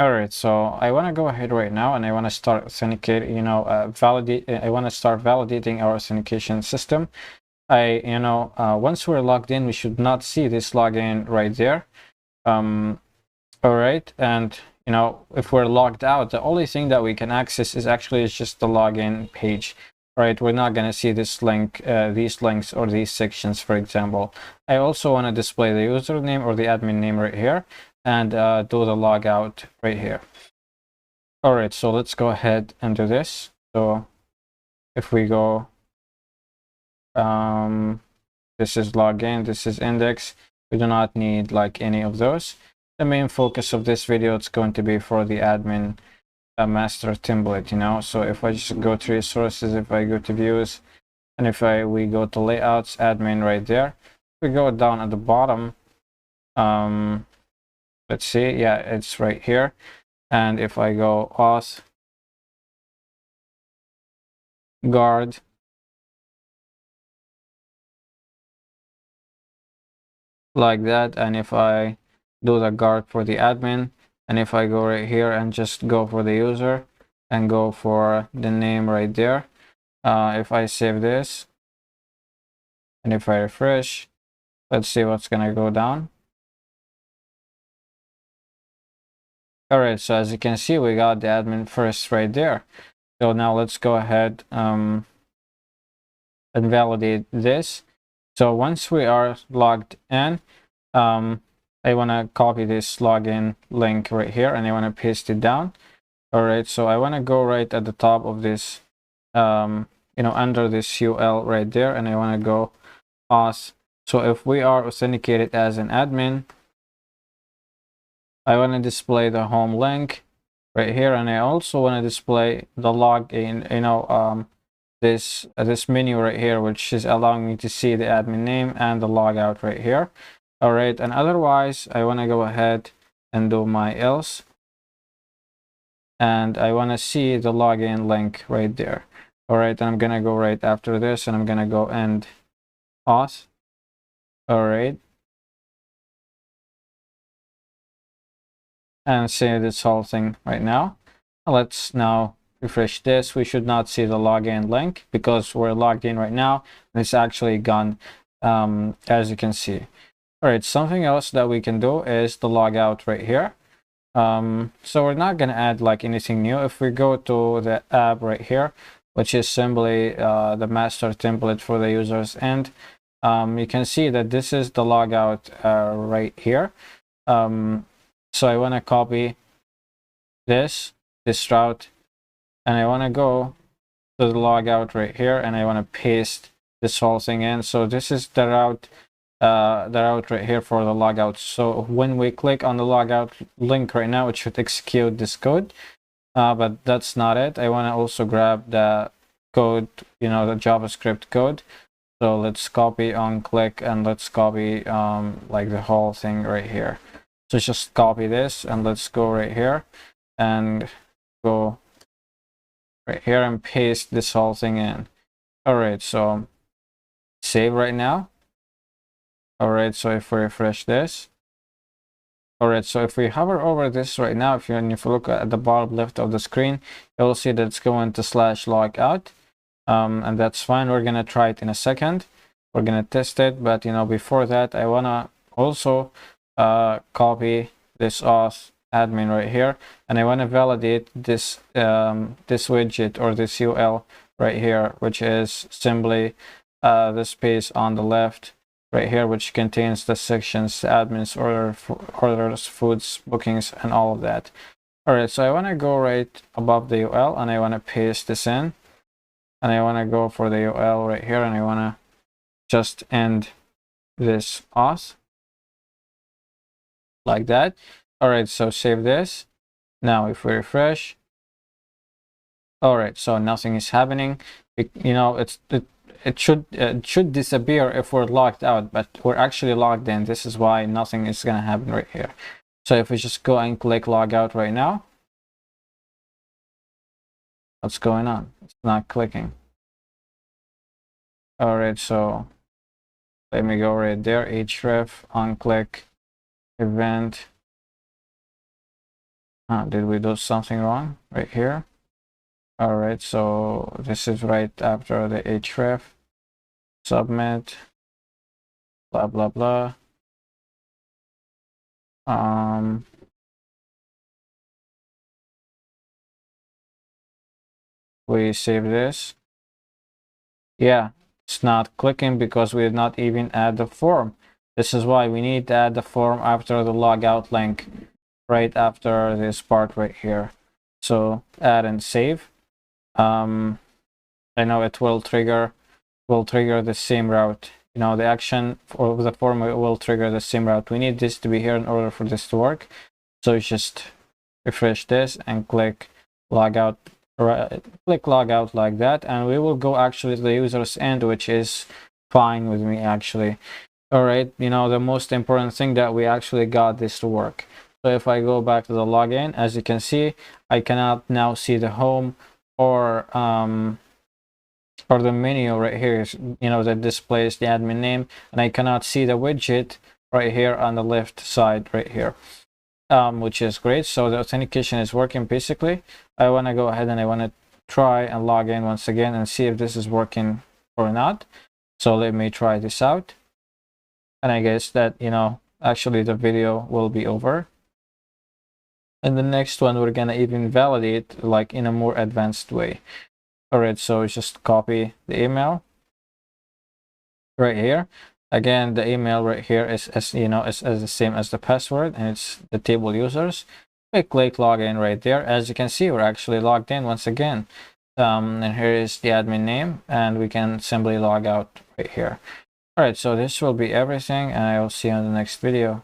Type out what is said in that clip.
All right, so I want to go ahead right now and I want to start authenticate, validate. I want to start validating our authentication system. Once we're logged in, we should not see this login right there. All right, and if we're logged out, the only thing that we can access is actually just the login page. Right, we're not going to see this link, these links or these sections, for example. I also want to display the username or the admin name right here and do the logout right here. All right, so let's go ahead and do this. So if we go, this is login, this is index. We do not need like any of those. The main focus of this video is going to be for the admin master template, so if I just go to resources, if I go to views, and if we go to layouts, admin right there, we go down at the bottom, let's see, yeah, it's right here. And if I go auth guard, like that, and if I do the guard for the admin, and if I go right here and just go for the user and go for the name right there, if I save this and if I refresh, let's see what's gonna go down. All right, so as you can see, we got the admin first right there. So now let's go ahead and validate this. So once we are logged in, I want to copy this login link right here and I want to paste it down. All right, so I want to go right at the top of this, under this UL right there, and I want to go auth. So if we are authenticated as an admin, I want to display the home link right here, and I also want to display the login, this menu right here, which is allowing me to see the admin name and the logout right here. All right, and otherwise I want to go ahead and do my else, and I want to see the login link right there. All right, and I'm gonna go right after this, and I'm gonna go end auth. All right, and save this whole thing right now. Let's now refresh this. We should not see the login link because we're logged in right now, and it's actually gone, as you can see. All right, something else that we can do is the logout right here. So we're not going to add like anything new. If we go to the app right here, which is simply the master template for the users, and you can see that this is the logout right here. So I want to copy this route, and I want to go to the logout right here, and I want to paste this whole thing in. So this is the route right here for the logout. So when we click on the logout link right now, it should execute this code, but that's not it. I want to also grab the code, the JavaScript code. So let's copy on click, and let's copy like the whole thing right here. So just copy this, and let's go right here and go right here and paste this whole thing in. All right, so save right now. All right, so if we refresh this, all right, so if we hover over this right now, if you look at the bottom left of the screen, you'll see that it's going to /logout, and that's fine. We're gonna try it in a second. We're gonna test it, but before that, I wanna also copy this auth admin right here, and I want to validate this this widget or this UL right here, which is simply the space on the left right here, which contains the sections, the admins, orders, foods, bookings, and all of that. All right, so I want to go right above the UL, and I want to paste this in, and I want to go for the UL right here, and I want to just end this auth like that. All right, so save this. Now if we refresh, all right, so nothing is happening. It should disappear if we're logged out, but we're actually logged in. This is why nothing is gonna happen right here. So if we just go and click log out right now, what's going on? It's not clicking. All right, so let me go right there, href, on click, event, Did we do something wrong right here? All right, so this is right after the href. Submit, blah blah blah. We save this. Yeah, it's not clicking because we did not even add the form. This is why we need to add the form after the logout link, right after this part right here. So add and save. I know it will trigger the same route. You know, the action for the form will trigger the same route. We need this to be here in order for this to work. So you just refresh this and click logout, click logout like that, and we will go actually to the user's end, which is fine with me actually. All right, you know, the most important thing that we actually got this to work. So if I go back to the login, as you can see, I cannot now see the home or the menu right here, you know, that displays the admin name, and I cannot see the widget right here on the left side right here, which is great. So the authentication is working basically. I want to go ahead and I want to try and log in once again and see if this is working or not. So let me try this out, and I guess that, you know, actually the video will be over. And the next one, we're gonna even validate like in a more advanced way. All right, so just copy the email right here. Again, the email right here is, as you know, is the same as the password, and it's the table users. We click login right there. As you can see, we're actually logged in once again. And here is the admin name, and we can simply log out right here. All right, so this will be everything, and I will see you on the next video.